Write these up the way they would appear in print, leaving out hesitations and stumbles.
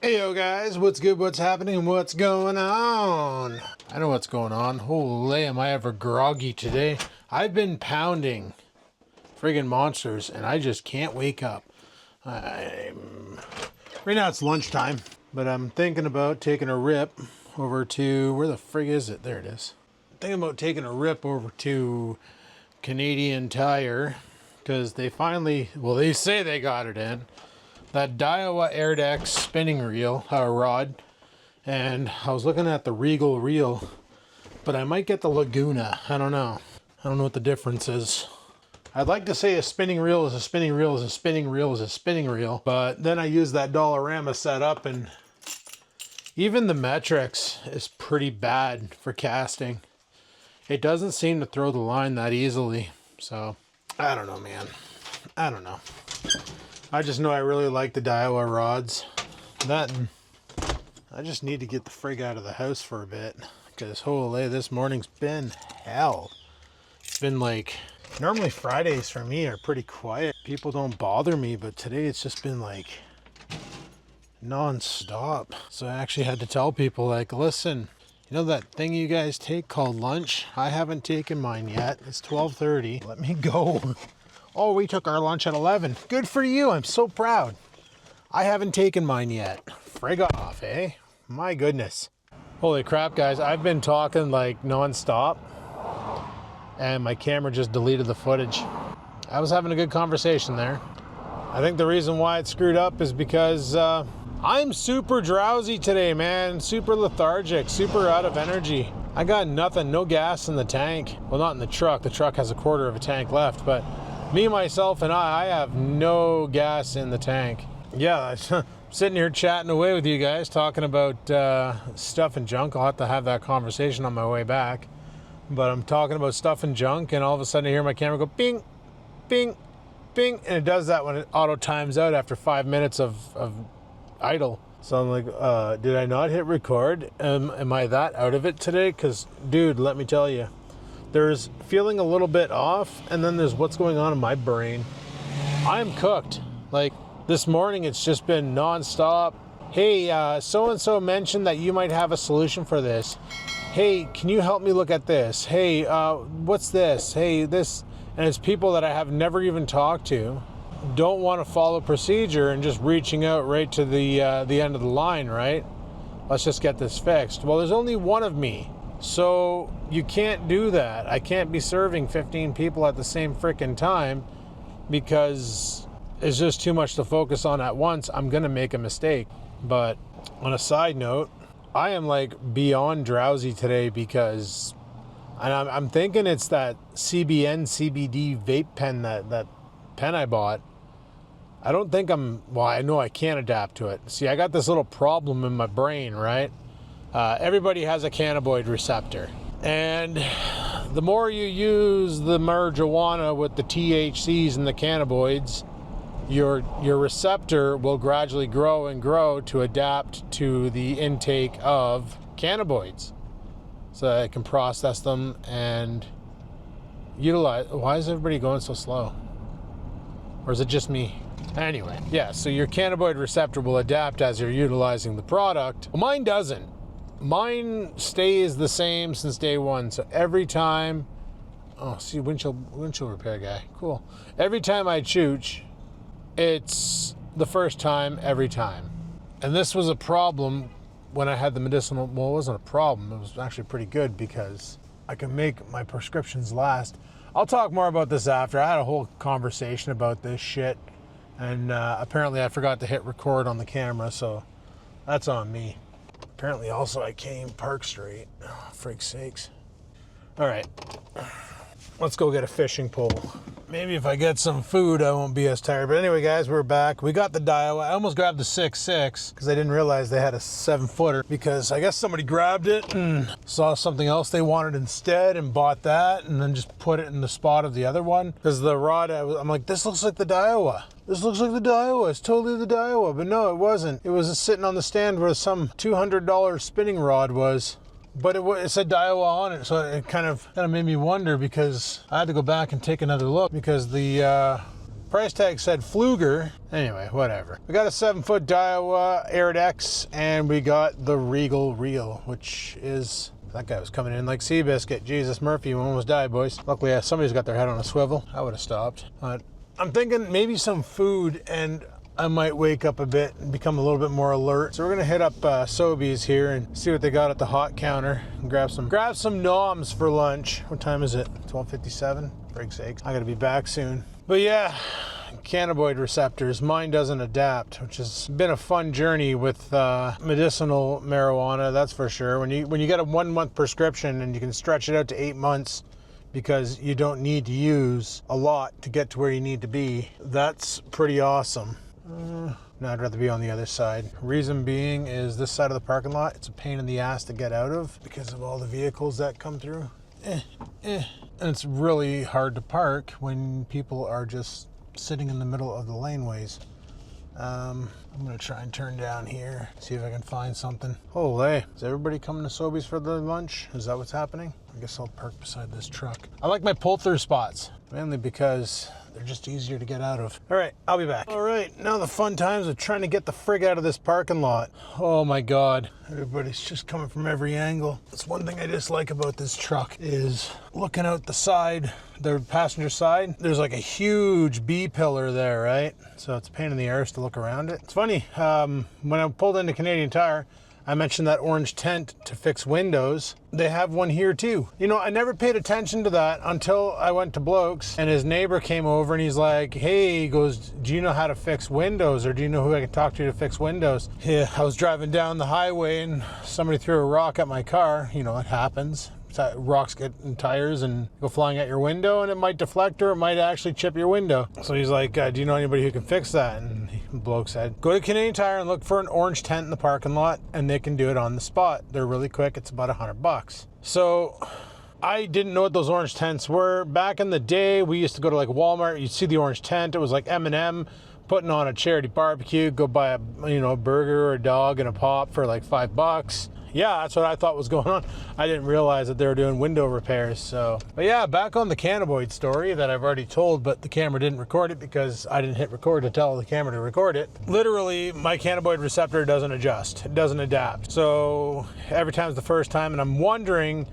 Hey yo guys, what's good, what's happening, what's going on? I know what's going on. Holy, am I ever groggy today. I've been pounding friggin' monsters and I just can't wake up. Right now it's lunchtime, but I'm thinking about taking a rip over to, where the frig is it? There it is. I'm thinking about taking a rip over to Canadian Tire because they finally, well, they say they got it in. That Daiwa Airdex spinning reel, rod, and I was looking at the Regal reel, but I might get the Laguna. I don't know. I don't know what the difference is. I'd like to say a spinning reel is a spinning reel is a spinning reel is a spinning reel, but then I use that Dollarama setup, and even the metrics is pretty bad for casting. It doesn't seem to throw the line that easily, so I don't know, man. I don't know. I just know I really like the Daiwa rods. That, and I just need to get the frig out of the house for a bit, because holy, this morning's been hell. It's been like, normally Fridays for me are pretty quiet. People don't bother me, but today it's just been like non-stop. So I actually had to tell people, like, listen, you know that thing you guys take called lunch? I haven't taken mine yet. It's 12:30. Let me go. Oh, we took our lunch at 11. Good for you. I'm so proud. I haven't taken mine yet. Frig off, eh? My goodness. Holy crap, guys. I've been talking like non-stop, and my camera just deleted the footage. I was having a good conversation there. I think the reason why it screwed up is because I'm super drowsy today, man. Super lethargic, super out of energy. I got nothing, no gas in the tank. Well, not in the truck. The truck has a quarter of a tank left, but me, myself, and I have no gas in the tank. Yeah, I'm sitting here chatting away with you guys, talking about stuff and junk. I'll have to have that conversation on my way back. But I'm talking about stuff and junk, and all of a sudden I hear my camera go bing, bing, bing, and it does that when it auto times out after 5 minutes of idle. So I'm like, did I not hit record? Am I that out of it today? Because, dude, let me tell you. There's feeling a little bit off, and then there's what's going on in my brain. I'm cooked. Like, this morning, it's just been nonstop. Hey, so-and-so mentioned that you might have a solution for this. Hey, can you help me look at this? Hey, what's this? Hey, this. And it's people that I have never even talked to, don't want to follow procedure and just reaching out right to the end of the line, right? Let's just get this fixed. Well, there's only one of me. So you can't do that. I can't be serving 15 people at the same freaking time because it's just too much to focus on at once. I'm going to make a mistake. But on a side note, I am like beyond drowsy today because, and I'm thinking it's that CBN CBD vape pen, that pen I bought. I don't think well, I know I can't adapt to it. See, I got this little problem in my brain, right? Everybody has a cannabinoid receptor, and the more you use the marijuana with the THCs and the cannabinoids, your receptor will gradually grow and grow to adapt to the intake of cannabinoids, so that it can process them and utilize. Why is everybody going so slow? Or is it just me? Anyway, yeah, so your cannabinoid receptor will adapt as you're utilizing the product. Well, mine doesn't. Mine stays the same since day one. So every time, oh, see, windshield repair guy, cool. Every time I chooch, it's the first time every time. And this was a problem when I had the medicinal. Well, it wasn't a problem. It was actually pretty good because I can make my prescriptions last. I'll talk more about this after. I had a whole conversation about this shit, and apparently I forgot to hit record on the camera, so that's on me. Apparently also I came Park Street. Oh, freak's sakes. All right, let's go get a fishing pole. Maybe if I get some food, I won't be as tired. But anyway, guys, we're back. We got the Daiwa. I almost grabbed the 6.6 because I didn't realize they had a 7-footer, because I guess somebody grabbed it and saw something else they wanted instead and bought that and then just put it in the spot of the other one. Because the rod, I'm like, this looks like the Daiwa. This looks like the Daiwa. It's totally the Daiwa. But no, it wasn't. It was sitting on the stand where some $200 spinning rod was. But it said Daiwa on it, so it kind of made me wonder, because I had to go back and take another look, because the price tag said Fluger. Anyway, whatever. We got a 7-foot Daiwa Arid-X, and we got the Regal Reel, which is... That guy was coming in like Seabiscuit. Jesus, Murphy, you almost died, boys. Luckily, somebody's got their head on a swivel. I would have stopped. But I'm thinking maybe some food, and I might wake up a bit and become a little bit more alert. So we're gonna hit up Sobeys here and see what they got at the hot counter and grab some noms for lunch. What time is it? 12:57. Break sakes. I gotta be back soon. But yeah. Cannabinoid receptors. Mine doesn't adapt, which has been a fun journey with medicinal marijuana, that's for sure. When you get a 1-month prescription and you can stretch it out to 8 months because you don't need to use a lot to get to where you need to be, that's pretty awesome. No, I'd rather be on the other side. Reason being is this side of the parking lot, it's a pain in the ass to get out of because of all the vehicles that come through. And it's really hard to park when people are just sitting in the middle of the laneways. I'm gonna try and turn down here, see if I can find something. Holy, is everybody coming to Sobeys for their lunch? Is that what's happening? I guess I'll park beside this truck. I like my pull-through spots, mainly because they're just easier to get out of. All right, I'll be back. All right, now the fun times of trying to get the frig out of this parking lot. Oh my God, everybody's just coming from every angle. That's one thing I dislike about this truck is looking out the side, the passenger side. There's like a huge B pillar there, right? So it's a pain in the arse to look around it. It's funny, when I pulled into Canadian Tire, I mentioned that orange tent to fix windows. They have one here too. You know, I never paid attention to that until I went to Bloke's and his neighbor came over and he's like, hey, he goes, do you know how to fix windows, or do you know who I can talk to fix windows? Yeah, I was driving down the highway and somebody threw a rock at my car. You know, it happens. Rocks get in tires and go flying at your window, and it might deflect or it might actually chip your window. So he's like, do you know anybody who can fix that? And the bloke said, go to Canadian Tire and look for an orange tent in the parking lot, and they can do it on the spot. They're really quick. It's about $100. So I didn't know what those orange tents were. Back in the day, we used to go to like Walmart. You'd see the orange tent. It was like M&M putting on a charity barbecue. Go buy a burger or a dog and a pop for like $5. Yeah, that's what I thought was going on. I didn't realize that they were doing window repairs. So, but yeah, back on the Cannabinoid story that I've already told, but the camera didn't record it because I didn't hit record to tell the camera to record it. Literally, my cannabinoid receptor doesn't adjust. It doesn't adapt. So every time's the first time, and I'm wondering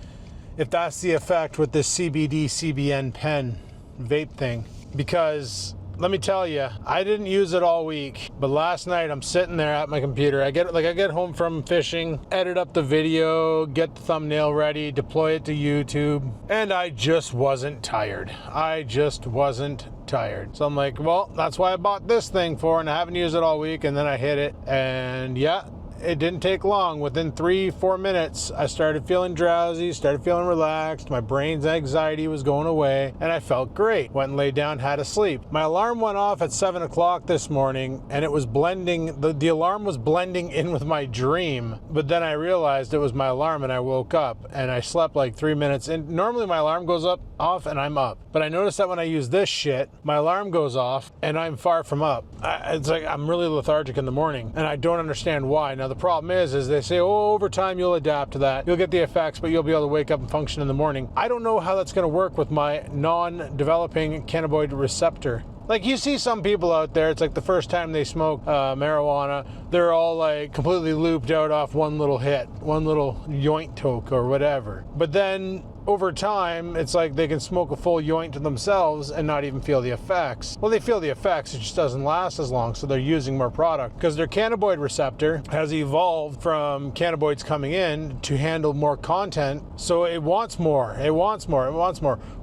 if that's the effect with this CBD CBN pen vape thing, because let me tell you, I didn't use it all week, but last night I'm sitting there at my computer. I get home from fishing, edit up the video, get the thumbnail ready, deploy it to YouTube, and I just wasn't tired. So I'm like, well, that's why I bought this thing for, and I haven't used it all week, and then I hit it, and yeah, it didn't take long. Within 3-4 minutes, I started feeling drowsy, started feeling relaxed. My brain's anxiety was going away, and I felt great. Went and laid down, had a sleep. My alarm went off at 7 o'clock this morning, and it was blending, the alarm was blending in with my dream, but then I realized it was my alarm, and I woke up, and I slept like 3 minutes. And normally my alarm goes off, and I'm up. But I noticed that when I use this shit, my alarm goes off, and I'm far from up. It's like I'm really lethargic in the morning, and I don't understand why. Now, the problem is they say, oh, over time you'll adapt to that. You'll get the effects, but you'll be able to wake up and function in the morning. I don't know how that's going to work with my non-developing cannabinoid receptor. Like, you see some people out there, it's like the first time they smoke marijuana, they're all like completely looped out off one little hit, one little joint toke or whatever. But then over time, it's like they can smoke a full joint to themselves and not even feel the effects. Well, they feel the effects, it just doesn't last as long, so they're using more product because their cannabinoid receptor has evolved from cannabinoids coming in to handle more content, so it wants more.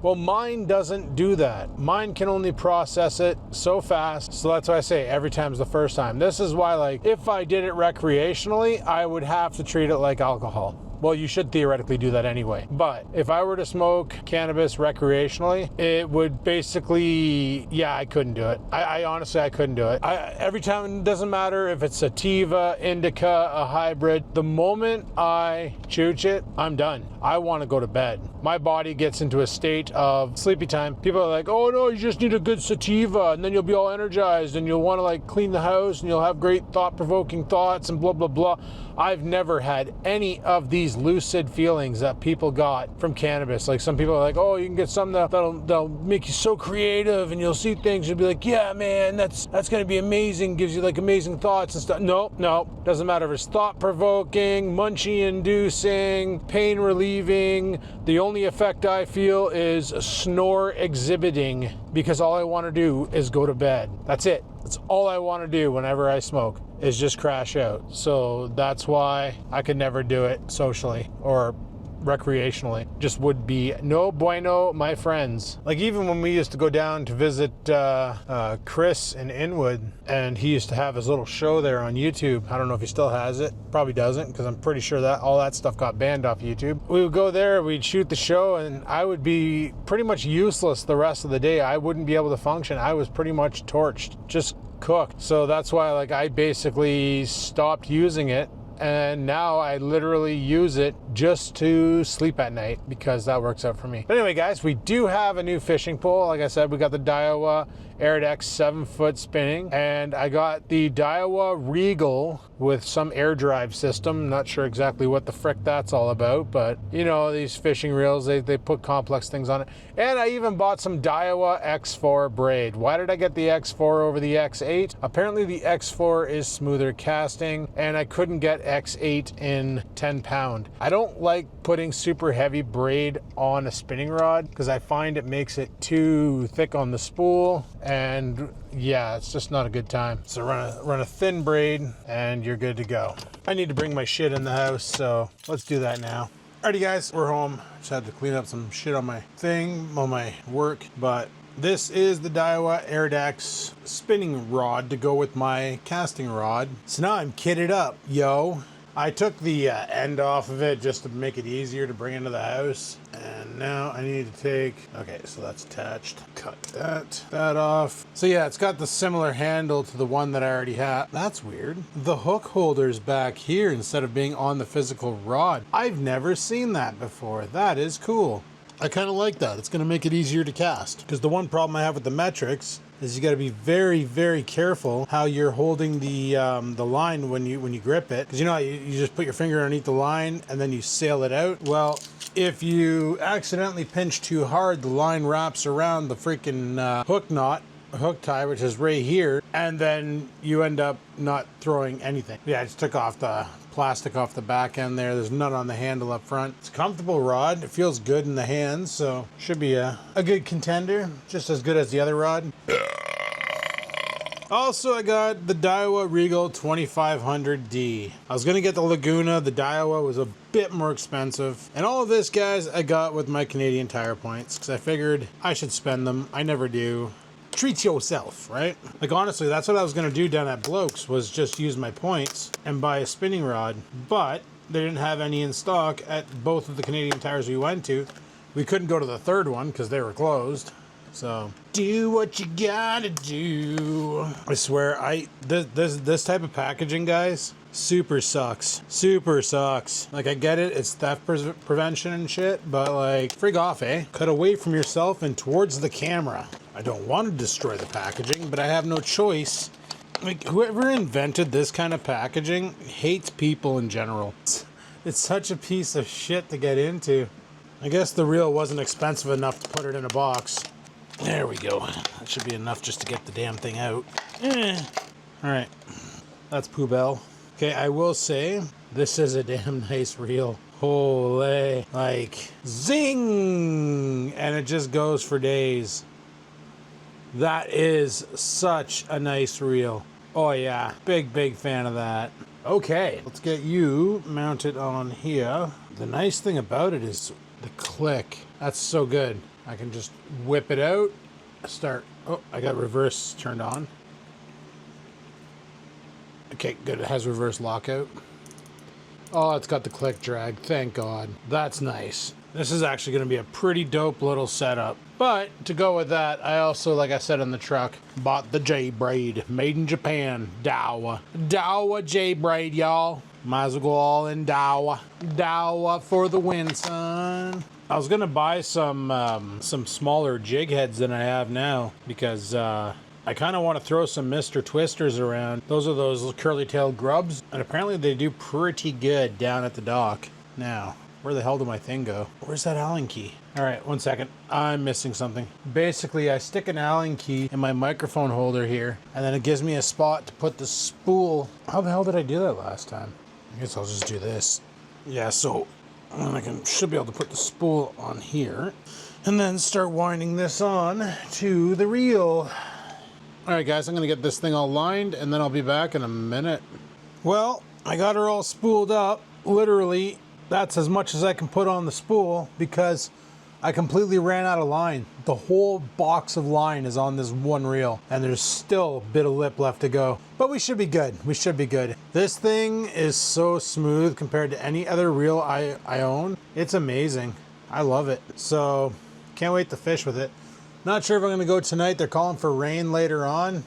Well, mine doesn't do that. Mine can only process it so fast, so that's why I say every time's the first time. This is why, like, if I did it recreationally, I would have to treat it like alcohol. Well, you should theoretically do that anyway. But if I were to smoke cannabis recreationally, it would basically, yeah, I couldn't do it. I honestly, I couldn't do it. Every time, it doesn't matter if it's sativa, indica, a hybrid, the moment I chooch it, I'm done. I want to go to bed. My body gets into a state of sleepy time. People are like, oh no, you just need a good sativa and then you'll be all energized and you'll want to like clean the house and you'll have great thought-provoking thoughts and blah, blah, blah. I've never had any of these these lucid feelings that people got from cannabis. Like some people are like, oh, you can get something that'll make you so creative and you'll see things. You'll be like, yeah, man, that's going to be amazing. Gives you like amazing thoughts and stuff. No, doesn't matter if it's thought provoking, munchie inducing, pain relieving. The only effect I feel is snore exhibiting, because all I want to do is go to bed. That's it. That's all I want to do whenever I smoke, is just crash out. So that's why I could never do it socially or recreationally. Just would be no bueno, my friends. Like even when we used to go down to visit Chris in Inwood, and he used to have his little show there on YouTube. I don't know if he still has it. Probably doesn't, because I'm pretty sure that all that stuff got banned off YouTube. We would go there, we'd shoot the show, and I would be pretty much useless the rest of the day. I wouldn't be able to function. I was pretty much torched, just cooked. So that's why like I basically stopped using it. And now I literally use it just to sleep at night, because that works out for me. But anyway, guys, we do have a new fishing pole. Like I said, we got the Daiwa Airdex 7-foot spinning, and I got the Daiwa Regal with some air drive system. Not sure exactly what the frick that's all about, but you know, these fishing reels, they put complex things on it. And I even bought some Daiwa X4 braid. Why did I get the X4 over the X8? Apparently the X4 is smoother casting, and I couldn't get X8 in 10 pound. I don't like putting super heavy braid on a spinning rod, because I find it makes it too thick on the spool, and yeah, it's just not a good time. So run a thin braid and you're good to go. I need to bring my shit in the house, so let's do that now. Alrighty guys, we're home. Just had to clean up some shit on my thing, on my work, but this is the Daiwa Airdex spinning rod to go with my casting rod. So now I'm kitted up, yo. I took the end off of it just to make it easier to bring into the house. And now I need to take, okay, so that's attached. Cut that off. So yeah, it's got the similar handle to the one that I already had. That's weird. The hook holder's back here instead of being on the physical rod. I've never seen that before. That is cool. I kind of like that. It's going to make it easier to cast. Because the one problem I have with the metrics is you got to be very, very careful how you're holding the line when you grip it. Because you know how you just put your finger underneath the line and then you sail it out. Well, if you accidentally pinch too hard, the line wraps around the freaking hook tie, which is right here, and then you end up not throwing anything. Yeah, I just took off the plastic off the back end there. There's none on the handle up front. It's a comfortable rod. It feels good in the hands, so should be a good contender, just as good as the other rod. Also, I got the Daiwa Regal 2500D. I was gonna get the Laguna. The Daiwa was a bit more expensive. And all of this, guys, I got with my Canadian Tire points, because I figured I should spend them. I never do. Treat yourself, right? Like honestly, that's what I was gonna do down at Bloke's, was just use my points and buy a spinning rod, but they didn't have any in stock at both of the Canadian Tires we went to. We couldn't go to the third one because they were closed. So do what you gotta do. I swear, this type of packaging, guys, super sucks. Super sucks. Like I get it, it's theft prevention and shit, but like frig off, eh? Cut away from yourself and towards the camera. I don't want to destroy the packaging, but I have no choice. Like whoever invented this kind of packaging hates people in general. It's such a piece of shit to get into. I guess the reel wasn't expensive enough to put it in a box. There we go. That should be enough just to get the damn thing out. Alright. That's poubelle. Okay, I will say, this is a damn nice reel. Holy. Like, zing! And it just goes for days. That is such a nice reel. Oh yeah, big fan of that. Okay, let's get you mounted on here. The nice thing about it is the click. That's so good. I can just whip it out, start. Oh, I got reverse turned on. Okay, good, it has reverse lockout. Oh, it's got the click drag, thank God. That's nice. This is actually gonna be a pretty dope little setup. But to go with that, I also, like I said in the truck, bought the J-braid, made in Japan, Daiwa. Daiwa J-braid, y'all. Might as well go all in Daiwa. Daiwa for the win, son. I was gonna buy some smaller jig heads than I have now, because I kind of want to throw some Mr. Twisters around. Those are those curly-tailed grubs, and apparently they do pretty good down at the dock. Now, where the hell did my thing go? Where's that Allen key? All right, 1 second. I'm missing something. Basically, I stick an Allen key in my microphone holder here, and then it gives me a spot to put the spool. How the hell did I do that last time? I guess I'll just do this. Yeah, so should be able to put the spool on here, and then start winding this on to the reel. All right, guys, I'm gonna get this thing all lined, and then I'll be back in a minute. Well, I got her all spooled up. Literally, that's as much as I can put on the spool because I completely ran out of line. The whole box of line is on this one reel, and there's still a bit of lip left to go. But we should be good. We should be good. This thing is so smooth compared to any other reel I own. It's amazing. I love it. So, can't wait to fish with it. Not sure if I'm going to go tonight. They're calling for rain later on,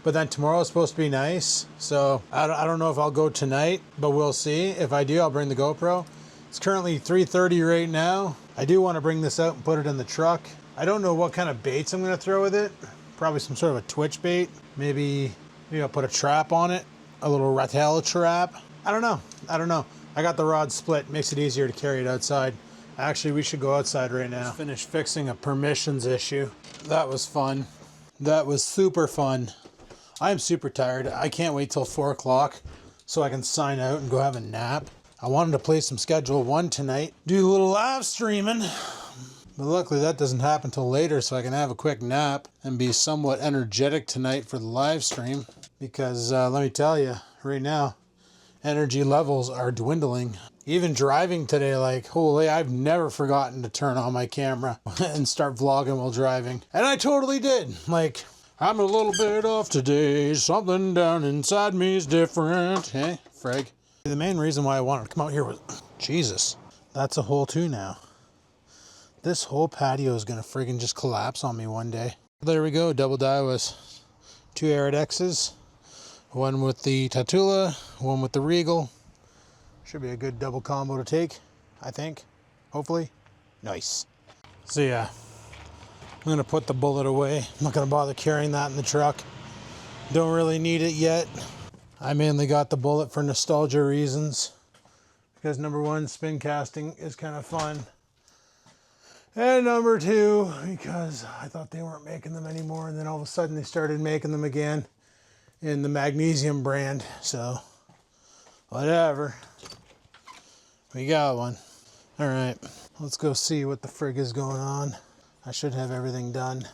but then tomorrow is supposed to be nice. So I don't know if I'll go tonight, but we'll see. If I do, I'll bring the GoPro. It's currently 3:30 right now. I do want to bring this out and put it in the truck. I don't know what kind of baits I'm going to throw with it. Probably some sort of a twitch bait. Maybe I'll put a trap on it. A little rattle trap. I don't know. I got the rod split. Makes it easier to carry it outside. Actually, we should go outside right now. Just finished fixing a permissions issue. That was fun. That was super fun. I'm super tired. I can't wait till 4 o'clock so I can sign out and go have a nap. I wanted to play some Schedule 1 tonight. Do a little live streaming. But luckily that doesn't happen till later, so I can have a quick nap and be somewhat energetic tonight for the live stream. Because let me tell you, right now, energy levels are dwindling. Even driving today, like, holy, I've never forgotten to turn on my camera and start vlogging while driving. And I totally did. Like, I'm a little bit off today. Something down inside me is different. Hey, Freg. The main reason why I wanted to come out here was, Jesus, that's a hole too now. This whole patio is going to friggin' just collapse on me one day. There we go, double Daiwas. 2 Aridexes. One with the Tatula, one with the Regal. Should be a good double combo to take, I think. Hopefully. Nice. So yeah, I'm going to put the bullet away. I'm not going to bother carrying that in the truck. Don't really need it yet. I mainly got the bullet for nostalgia reasons. Because number 1, spin casting is kind of fun. And number 2, because I thought they weren't making them anymore. And then all of a sudden they started making them again in the magnesium brand. So, whatever. We got one. All right, let's go see what the frig is going on. I should have everything done.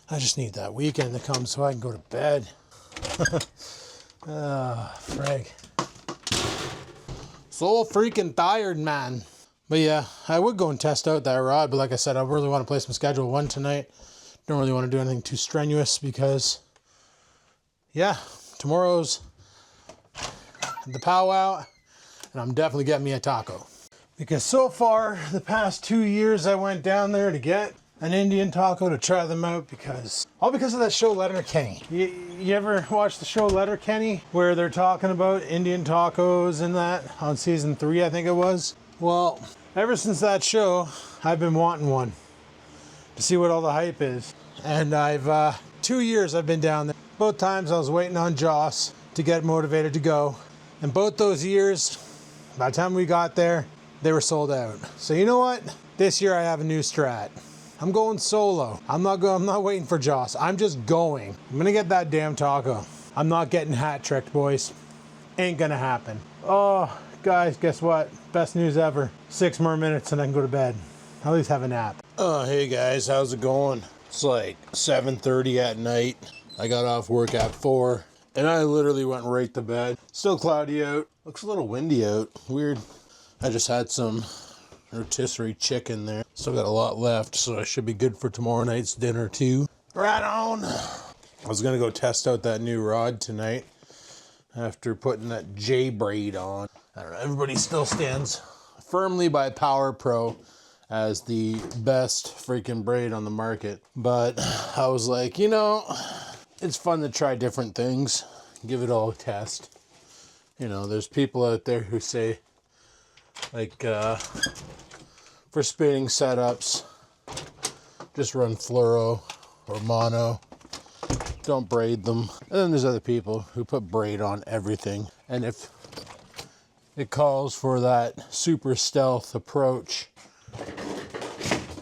I just need that weekend to come so I can go to bed. Frig. So freaking tired, man. But yeah, I would go and test out that rod, but like I said, I really want to play some Schedule 1 tonight. Don't really want to do anything too strenuous because, yeah, tomorrow's the powwow, and I'm definitely getting me a taco. Because so far, the past 2 years, I went down there to get an Indian taco to try them out all because of that show Letterkenny. You ever watch the show Letterkenny where they're talking about Indian tacos and that on season 3, I think it was? Well, ever since that show, I've been wanting one to see what all the hype is. And I've 2 years I've been down there. Both times I was waiting on Joss to get motivated to go. And both those years, by the time we got there, they were sold out. So you know what? This year I have a new strat. I'm going solo. I'm not waiting for Joss. I'm just going. I'm gonna get that damn taco. I'm not getting hat tricked, boys. Ain't gonna happen. Oh, guys, guess what? Best news ever. 6 more minutes and I can go to bed. At least have a nap. Oh, hey guys, how's it going? It's like 7:30 at night. I got off work at 4 and I literally went right to bed. Still cloudy out. Looks a little windy out. Weird. I just had some rotisserie chicken there. Still got a lot left, so I should be good for tomorrow night's dinner too. Right on. I was gonna go test out that new rod tonight after putting that J braid on. I don't know, everybody still stands firmly by Power Pro as the best freaking braid on the market. But I was like, you know, it's fun to try different things, give it all a test. You know, there's people out there who say, like, for spinning setups, just run fluoro or mono. Don't braid them. And then there's other people who put braid on everything. And if it calls for that super stealth approach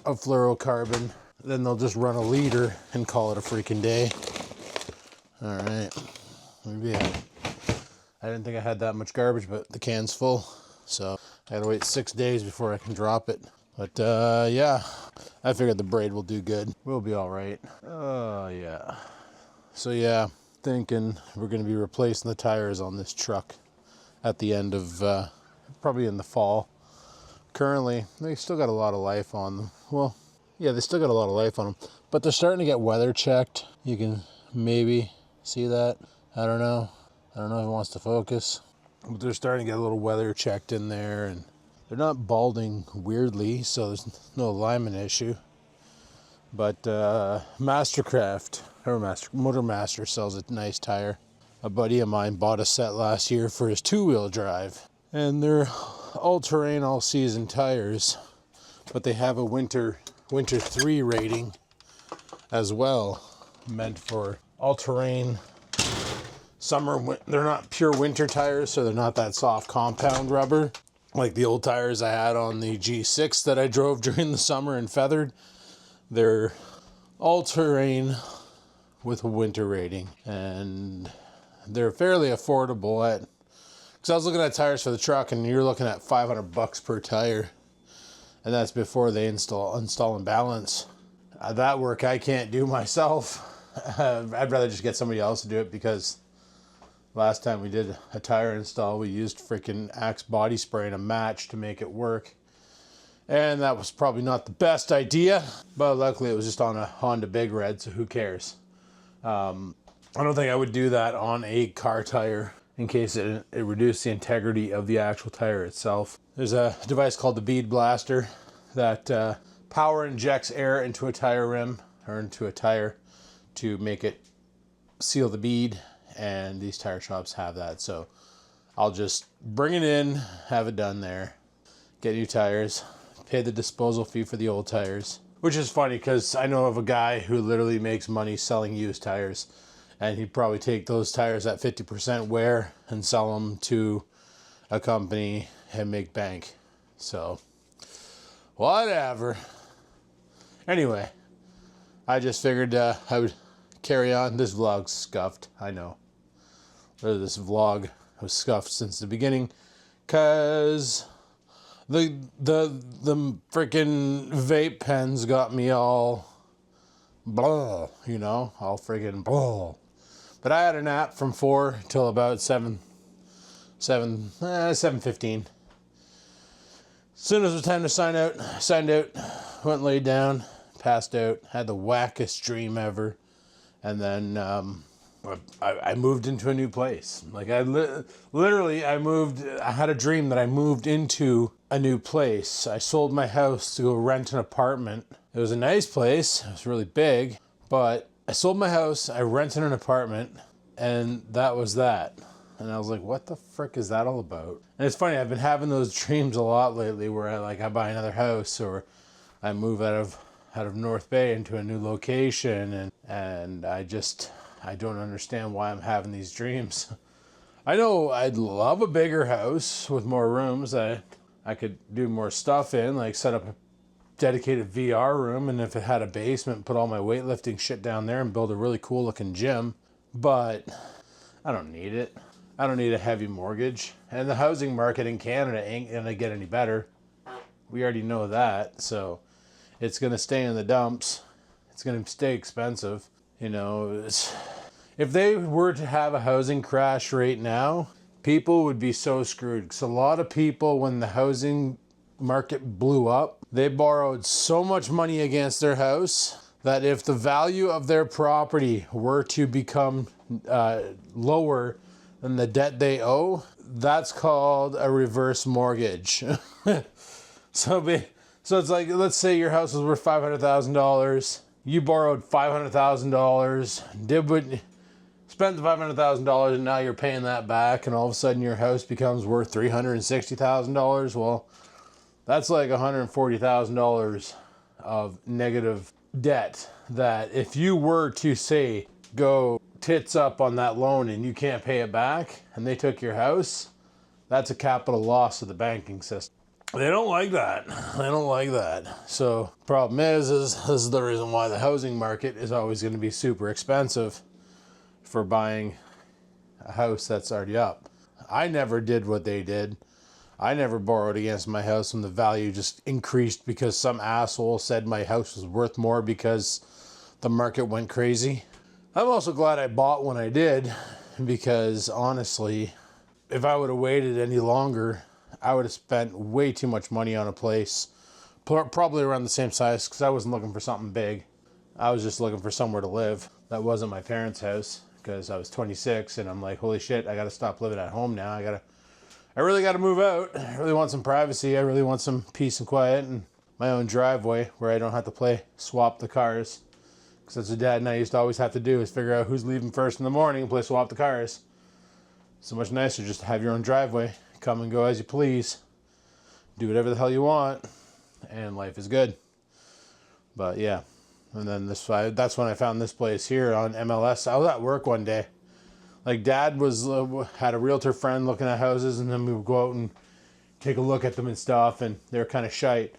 of fluorocarbon. Then they'll just run a liter and call it a freaking day. All right, maybe I didn't think I had that much garbage, but the can's full, so I gotta wait 6 days before I can drop it. But yeah, I figured the braid will do good. We'll be all right. Oh yeah. So yeah, thinking we're gonna be replacing the tires on this truck at the end of probably in the fall. Currently, they still got a lot of life on them. Well, yeah, they still got a lot of life on them, but they're starting to get weather checked. You can maybe see that. I don't know if it wants to focus, but they're starting to get a little weather checked in there, and they're not balding weirdly, so there's no alignment issue. But Mastercraft, or Motor Master, sells a nice tire. A buddy of mine bought a set last year for his two-wheel drive, and they're all-terrain, all-season tires, but they have a winter 3 rating as well, meant for all-terrain summer. They're not pure winter tires, so they're not that soft compound rubber like the old tires I had on the G6 that I drove during the summer and feathered. They're all-terrain with a winter rating, and they're fairly affordable at, because I was looking at tires for the truck, and you're looking at $500 per tire, and that's before they install and balance. That work I can't do myself. I'd rather just get somebody else to do it, because last time we did a tire install, we used freaking Axe body spray and a match to make it work. And that was probably not the best idea, but luckily it was just on a Honda Big Red, so who cares? I don't think I would do that on a car tire in case it reduced the integrity of the actual tire itself. There's a device called the bead blaster that power injects air into a tire rim or into a tire to make it seal the bead, and these tire shops have that. So I'll just bring it in, have it done there, get new tires, pay the disposal fee for the old tires, which is funny because I know of a guy who literally makes money selling used tires, and he'd probably take those tires at 50% wear and sell them to a company and make bank. So whatever. Anyway, I just figured I would carry on. This vlog's scuffed, I know. This vlog was scuffed since the beginning, cause the freaking vape pens got me all blah, all freaking blah. But I had a nap from 4 till about 7:15. As soon as it was time to sign out, signed out, went laid down, passed out, had the wackest dream ever, and then I moved into a new place. Like I had a dream that I moved into a new place. I sold my house to go rent an apartment. It was a nice place. It was really big, but I sold my house, I rented an apartment, and that was that. And I was like, what the frick is that all about? And it's funny, I've been having those dreams a lot lately where I buy another house, or I move out of North Bay into a new location, and I don't understand why I'm having these dreams. I know I'd love a bigger house with more rooms. I could do more stuff in, like set up a dedicated VR room, and if it had a basement, put all my weightlifting shit down there and build a really cool looking gym. But I don't need it. I don't need a heavy mortgage. And the housing market in Canada ain't gonna get any better. We already know that. So it's gonna stay in the dumps. It's gonna stay expensive. If they were to have a housing crash right now, people would be so screwed. Because a lot of people, when the housing market blew up, they borrowed so much money against their house that if the value of their property were to become lower than the debt they owe, that's called a reverse mortgage. So it's like, let's say your house was worth $500,000. You borrowed $500,000, spent the $500,000, and now you're paying that back, and all of a sudden your house becomes worth $360,000. Well, that's like $140,000 of negative debt that if you were to, say, go tits up on that loan and you can't pay it back, and they took your house, That's a capital loss of the banking system. They don't like that. They don't like that. So problem is this is the reason why the housing market is always going to be super expensive for buying a house that's already up. I never did what they did. I never borrowed against my house and the value just increased because some asshole said my house was worth more because the market went crazy. I'm also glad I bought when I did, because honestly, if I would have waited any longer, I would have spent way too much money on a place, probably around the same size, because I wasn't looking for something big. I was just looking for somewhere to live. That wasn't my parents' house, because I was 26 and I'm like, holy shit, I gotta stop living at home now. I really gotta move out. I really want some privacy. I really want some peace and quiet and my own driveway where I don't have to swap the cars. Because that's what Dad and I used to always have to do, is figure out who's leaving first in the morning and play swap the cars. So much nicer just to have your own driveway. Come and go as you please. Do whatever the hell you want. And life is good. But yeah. And then that's when I found this place here on MLS. I was at work one day. Like Dad had a realtor friend looking at houses, and then we would go out and take a look at them and stuff, and they were kind of shite.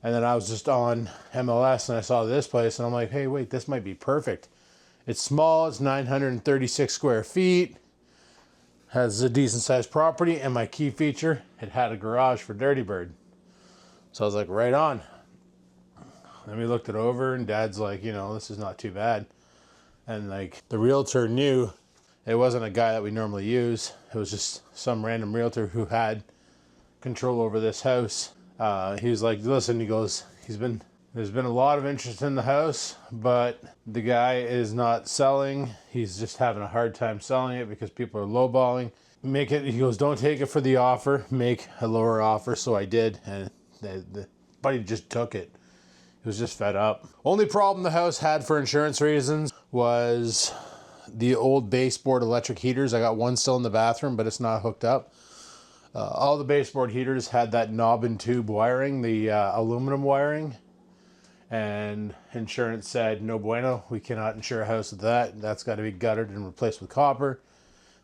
And then I was just on MLS and I saw this place and I'm like, hey, wait, this might be perfect. It's small, it's 936 square feet, has a decent sized property, and my key feature, it had a garage for Dirty Bird. So I was like, right on. Then we looked it over and Dad's like, this is not too bad. And like the realtor knew it wasn't a guy that we normally use. It was just some random realtor who had control over this house. He was like, listen, he goes, there's been a lot of interest in the house, but the guy is not selling. He's just having a hard time selling it because people are lowballing. He goes, don't take it for the offer, make a lower offer. So I did, and the buddy just took it. He was just fed up. Only problem the house had for insurance reasons was the old baseboard electric heaters. I got one still in the bathroom, but it's not hooked up. All the baseboard heaters had that knob and tube wiring, the aluminum wiring, and insurance said, no bueno, we cannot insure a house with that. That's got to be gutted and replaced with copper.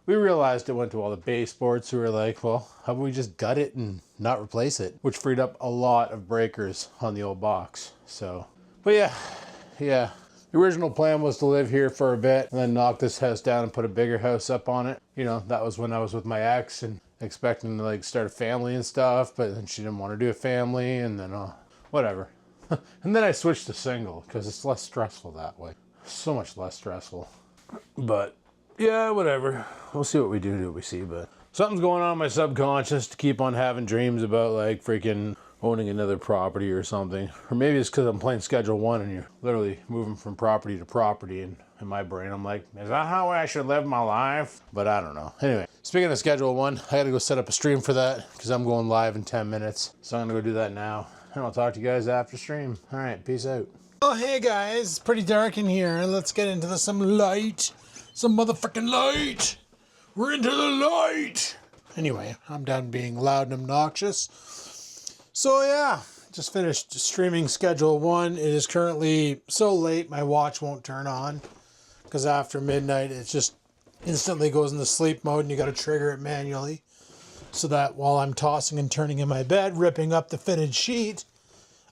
We realized it went to all the baseboards, so we were like, well, how about we just gut it and not replace it? Which freed up a lot of breakers on the old box. So, but yeah. The original plan was to live here for a bit and then knock this house down and put a bigger house up on it. That was when I was with my ex and expecting to start a family and stuff, but then she didn't want to do a family, and then whatever. And then I switched to single because it's less stressful that way. So much less stressful. But yeah, whatever. We'll see what we do what we see, but something's going on in my subconscious to keep on having dreams about freaking owning another property or something. Or maybe it's because I'm playing Schedule 1 and you're literally moving from property to property, and in my brain I'm like, is that how I should live my life? But I don't know. Anyway, speaking of Schedule 1, I gotta go set up a stream for that because I'm going live in 10 minutes. So I'm gonna go do that now, and I'll talk to you guys after stream. All right, peace out. Oh, hey guys, it's pretty dark in here. Let's get into some light. Some motherfucking light. We're into the light. Anyway, I'm done being loud and obnoxious. So yeah, just finished streaming Schedule 1. It is currently so late my watch won't turn on because after midnight it just instantly goes into sleep mode and you got to trigger it manually so that while I'm tossing and turning in my bed, ripping up the fitted sheet,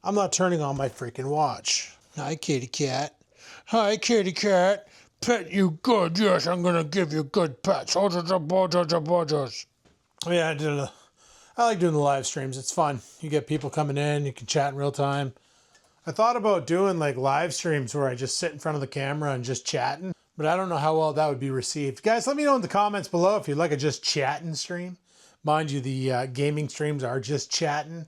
I'm not turning on my freaking watch. Hi, kitty cat. Hi, kitty cat. Pet you good. Yes, I'm going to give you good pets. Oh, yeah, I like doing the live streams. It's fun. You get people coming in. You can chat in real time. I thought about doing live streams where I just sit in front of the camera and just chatting, but I don't know how well that would be received. Guys, let me know in the comments below if you'd like a just chatting stream. Mind you, the gaming streams are just chatting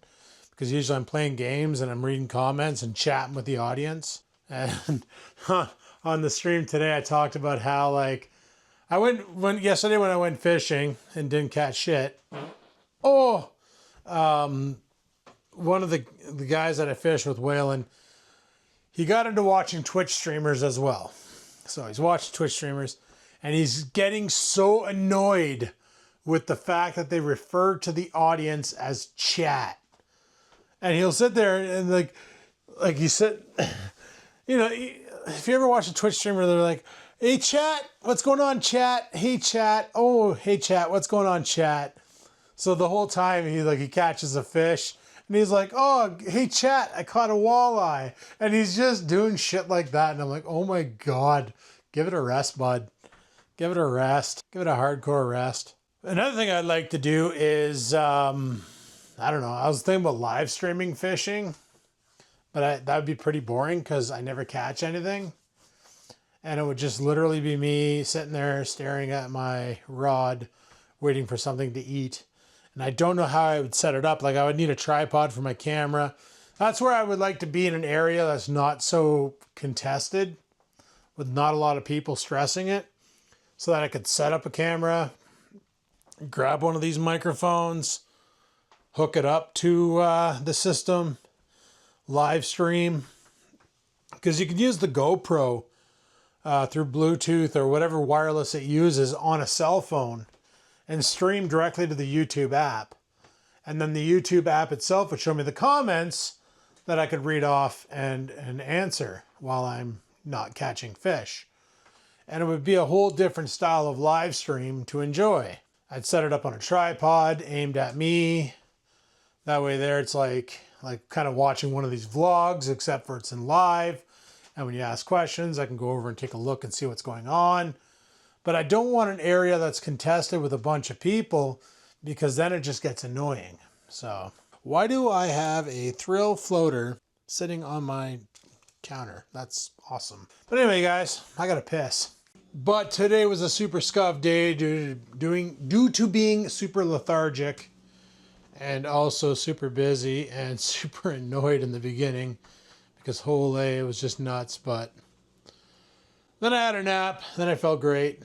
because usually I'm playing games and I'm reading comments and chatting with the audience. And on the stream today, I talked about how I went yesterday when I went fishing and didn't catch shit. Oh, one of the guys that I fished with, Waylon, he got into watching Twitch streamers as well. So he's watching Twitch streamers and he's getting so annoyed with the fact that they refer to the audience as chat. And he'll sit there and like you sit, if you ever watch a Twitch streamer, they're like, hey chat, what's going on chat? Hey chat. Oh, hey chat, what's going on chat? So the whole time he catches a fish and he's like, oh, hey chat, I caught a walleye. And he's just doing shit like that. And I'm like, oh my God, give it a rest, bud. Give it a rest. Give it a hardcore rest. Another thing I'd like to do is, I don't know, I was thinking about live streaming fishing, but that would be pretty boring because I never catch anything. And it would just literally be me sitting there staring at my rod, waiting for something to eat. And I don't know how I would set it up. Like I would need a tripod for my camera. That's where I would like to be, in an area that's not so contested, with not a lot of people stressing it, so that I could set up a camera, grab one of these microphones, hook it up to the system, live stream. Because you can use the GoPro through Bluetooth or whatever wireless it uses on a cell phone and stream directly to the YouTube app. And then the YouTube app itself would show me the comments that I could read off and answer while I'm not catching fish. And it would be a whole different style of live stream to enjoy. I'd set it up on a tripod aimed at me. That way there it's like kind of watching one of these vlogs, except for it's in live. And when you ask questions, I can go over and take a look and see what's going on. But I don't want an area that's contested with a bunch of people, because then it just gets annoying. So why do I have a thrill floater sitting on my counter? That's awesome. But anyway, guys, I gotta piss. But today was a super scuffed day due to being super lethargic and also super busy and super annoyed in the beginning, because holy, it was just nuts. But then I had a nap, then I felt great.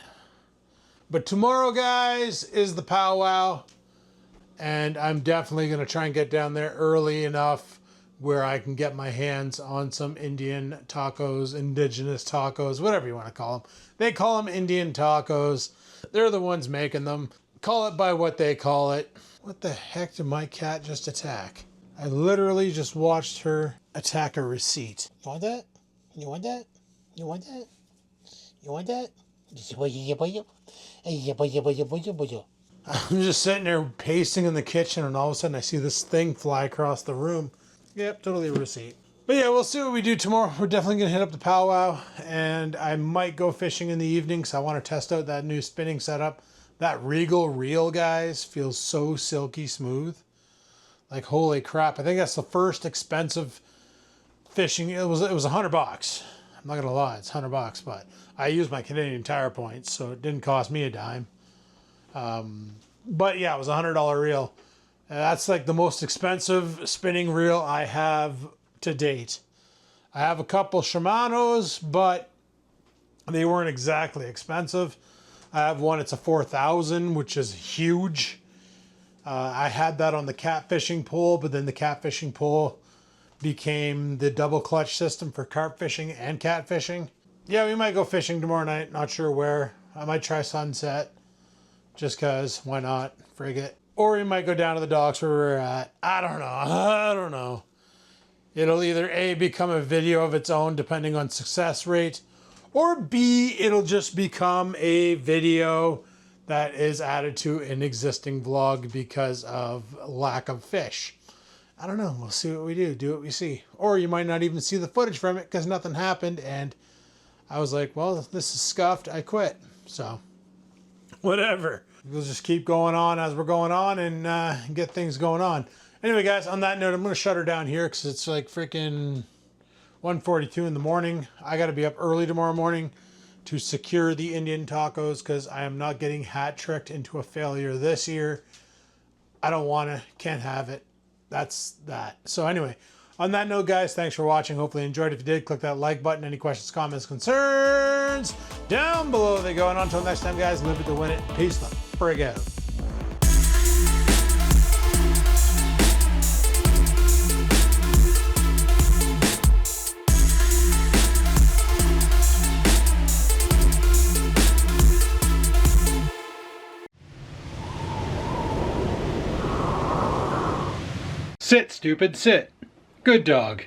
But tomorrow, guys, is the powwow, and I'm definitely going to try and get down there early enough where I can get my hands on some Indian tacos, indigenous tacos, whatever you want to call them. They call them Indian tacos. They're the ones making them. Call it by what they call it. What the heck did my cat just attack? I literally just watched her attack a receipt. You want that? You want that? You want that? You want that? I'm just sitting there pacing in the kitchen, and all of a sudden I see this thing fly across the room. Yep, totally a receipt. But yeah, we'll see what we do tomorrow. We're definitely going to hit up the powwow, and I might go fishing in the evening, so I want to test out that new spinning setup. That Regal reel, guys, feels so silky smooth. Like, holy crap. I think that's the first expensive fishing. It was $100. I'm not going to lie, it's $100, but I used my Canadian Tire points, so it didn't cost me a dime. But yeah, it was a $100 reel. That's like the most expensive spinning reel I have to date. I have a couple Shimano's, but they weren't exactly expensive. I have one, it's a 4000, which is huge. I had that on the catfishing pole, but then the catfishing pole became the double clutch system for carp fishing and catfishing. Yeah, we might go fishing tomorrow night. Not sure where. I might try Sunset. Just cause, why not? Frig it. Or we might go down to the docks where we're at. I don't know. It'll either A, become a video of its own depending on success rate, or B, it'll just become a video that is added to an existing vlog because of lack of fish. I don't know. We'll see what we do what we see. Or you might not even see the footage from it because nothing happened, and I was like, well, this is scuffed. I quit. So, whatever. We'll just keep going on as we're going on and get things going on. Anyway, guys, on that note, I'm going to shut her down here because it's like freaking 1:42 in the morning. I got to be up early tomorrow morning to secure the Indian tacos because I am not getting hat tricked into a failure this year. I don't want to, can't have it. That's that. So anyway, on that note, guys, thanks for watching. Hopefully you enjoyed. If you did, click that like button. Any questions, comments, concerns, down below they go. And until next time, guys, live it to win it. Peace the frig out. Sit, stupid, sit. Good dog.